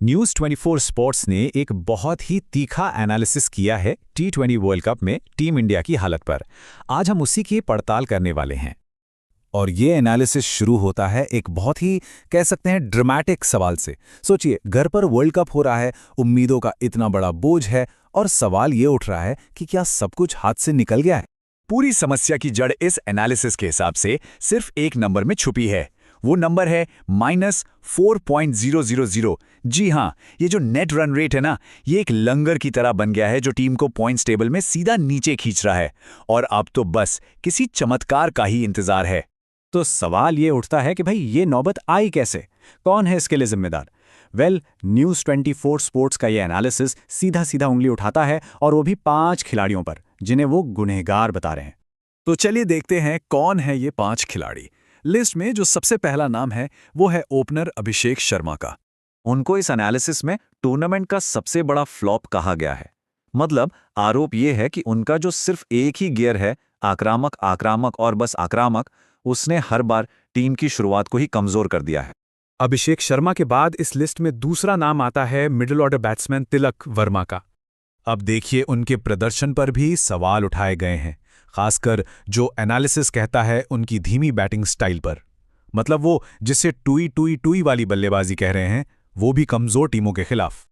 News 24 sports ने एक बहुत ही तीखा एनालिसिस किया है T20 वर्ल्ड कप में टीम इंडिया की हालत पर। आज हम उसी की पड़ताल करने वाले हैं। और ये एनालिसिस शुरू होता है एक बहुत ही कह सकते हैं ड्रामेटिक सवाल से। सोचिए, घर पर वर्ल्ड कप हो रहा है, उम्मीदों का इतना बड़ा बोझ है और सवाल ये उठ रहा है कि क्या सब कुछ हाथ से निकल गया है। पूरी समस्या की जड़ इस एनालिसिस के हिसाब से सिर्फ एक नंबर में छुपी है। वो नंबर है -4.000। जी हाँ, ये जो नेट रन रेट है ना, ये एक लंगर की तरह बन गया है जो टीम को पॉइंट्स टेबल में सीधा नीचे खींच रहा है। और अब तो बस किसी चमत्कार का ही इंतजार है। तो सवाल ये उठता है कि भाई ये नौबत आई कैसे, कौन है इसके लिए जिम्मेदार? न्यूज़ 24 स्पोर्ट्स का ये एनालिसिस सीधा सीधा उंगली उठाता है, और वो भी 5 खिलाड़ियों पर, जिन्हें वो गुनहगार बता रहे हैं। तो चलिए देखते हैं कौन है ये 5 खिलाड़ी। लिस्ट में जो सबसे पहला नाम है वो है ओपनर अभिषेक शर्मा का। उनको इस एनालिसिस में टूर्नामेंट का सबसे बड़ा फ्लॉप कहा गया है। मतलब आरोप ये है कि उनका जो सिर्फ एक ही गियर है, आक्रामक आक्रामक और बस आक्रामक, उसने हर बार टीम की शुरुआत को ही कमजोर कर दिया है। अभिषेक शर्मा के बाद इस लिस्ट में दूसरा नाम आता है middle order batsman Tilak Varma का। अब देखिए, उनके प्रदर्शन पर भी सवाल उठाए गए हैं, खासकर जो एनालिसिस कहता है उनकी धीमी बैटिंग स्टाइल पर। मतलब वो जिसे टुई टुई टुई वाली बल्लेबाजी कह रहे हैं, वो भी कमजोर टीमों के खिलाफ।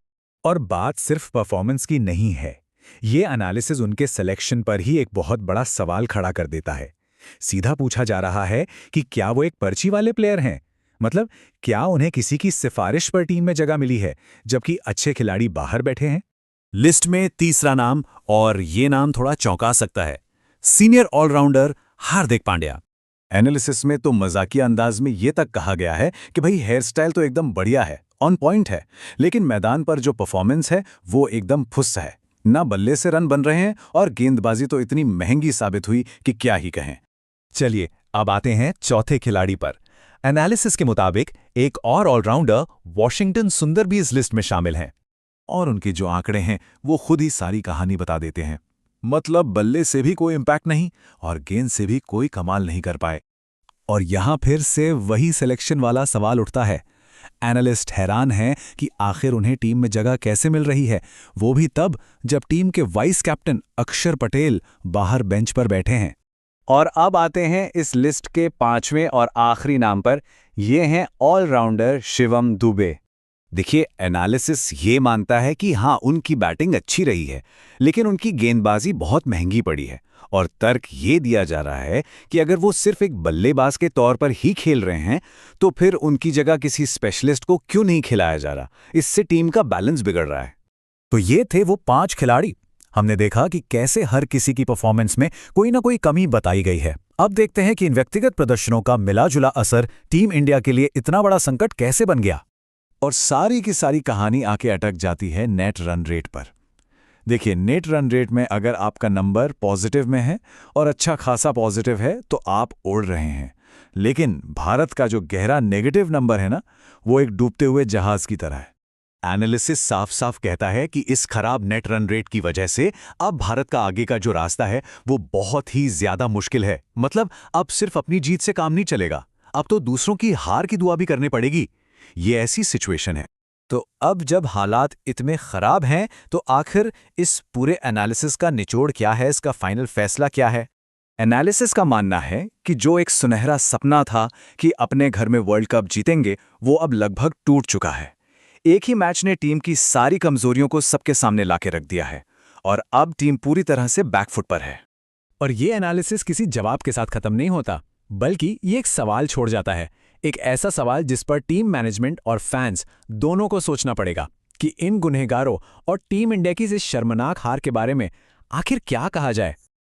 और बात सिर्फ परफॉर्मेंस की नहीं है, ये एनालिसिस उनके सिलेक्शन पर ही एक बहुत बड़ा सवाल खड़ा कर देता है। सीधा पूछा जा रहा है कि क्या वो एक पर्ची वाले प्लेयर हैं? मतलब क्या उन्हें किसी की सिफारिश पर टीम में जगह मिली है, जबकि अच्छे खिलाड़ी बाहर बैठे हैं? लिस्ट में तीसरा नाम, और ये नाम थोड़ा चौंका सकता है, senior allrounder Hardik Pandya. Analysis में तो मजाकिया अंदाज में ये तक कहा गया है कि भाई हेयर स्टाइल तो एकदम बढ़िया है, ऑन पॉइंट है, लेकिन मैदान पर जो परफॉर्मेंस है वो एकदम फुस है। ना बल्ले से रन बन रहे हैं और गेंदबाजी तो इतनी महंगी साबित हुई कि क्या ही कहें। चलिए अब आते हैं चौथे खिलाड़ी पर। एनालिसिस के मुताबिक एक और ऑलराउंडर वॉशिंगटन सुंदर भी इस लिस्ट में शामिल हैं, और उनके जो आंकड़े हैं वो खुद ही सारी कहानी बता देते हैं। मतलब बल्ले से भी कोई इंपैक्ट नहीं और गेंद से भी कोई कमाल नहीं कर पाए। और यहां फिर से वही सिलेक्शन वाला सवाल उठता है। एनालिस्ट हैरान हैं कि आखिर उन्हें टीम में जगह कैसे मिल रही है, वो भी तब जब टीम के वाइस कैप्टन अक्षर पटेल बाहर बेंच पर बैठे हैं। और अब आते हैं इस लिस्ट के 5वें और आखिरी नाम पर। ये हैं ऑलराउंडर शिवम दुबे। देखिए, एनालिसिस ये मानता है कि हाँ, उनकी बैटिंग अच्छी रही है, लेकिन उनकी गेंदबाजी बहुत महंगी पड़ी है। और तर्क ये दिया जा रहा है कि अगर वो सिर्फ एक बल्लेबाज के तौर पर ही खेल रहे हैं, तो फिर उनकी जगह किसी स्पेशलिस्ट को क्यों नहीं खिलाया जा रहा? इससे टीम का बैलेंस बिगड़ रहा है। तो ये थे वो 5 खिलाड़ी। हमने देखा कि कैसे हर किसी की परफॉर्मेंस में कोई ना कोई कमी बताई गई है। अब देखते हैं कि इन व्यक्तिगत प्रदर्शनों का मिला-जुला असर टीम इंडिया के लिए इतना बड़ा संकट कैसे बन गया। और सारी की सारी कहानी आके अटक जाती है नेट रन रेट पर। देखिए, नेट रन रेट में अगर आपका नंबर पॉजिटिव में है और अच्छा खासा पॉजिटिव है तो आप उड़ रहे हैं। लेकिन भारत का जो गहरा नेगेटिव नंबर है ना, वो एक डूबते हुए जहाज की तरह है। एनालिसिस साफ साफ कहता है कि इस खराब नेट रन रेट की वजह से अब भारत का आगे का जो रास्ता है वो बहुत ही ज्यादा मुश्किल है। मतलब अब सिर्फ अपनी जीत से काम नहीं चलेगा, अब तो दूसरों की हार की दुआ भी करनी पड़ेगी। ये ऐसी सिचुएशन है। तो अब जब हालात इतने खराब हैं, तो आखिर इस पूरे एनालिसिस का निचोड़ क्या है, इसका फाइनल फैसला क्या है? एनालिसिस का मानना है कि जो एक सुनहरा सपना था कि अपने घर में वर्ल्ड कप जीतेंगे, वो अब लगभग टूट चुका है। एक ही मैच ने टीम की सारी कमजोरियों को सबके सामने लाके रख दिया है, और अब टीम पूरी तरह से बैकफुट पर है। और ये एनालिसिस किसी जवाब के साथ खत्म नहीं होता, बल्कि ये एक सवाल छोड़ जाता है। एक ऐसा सवाल जिस पर टीम मैनेजमेंट और फैंस दोनों को सोचना पड़ेगा कि इन गुनहगारों और टीम इंडिया की इस शर्मनाक हार के बारे में आखिर क्या कहा जाए।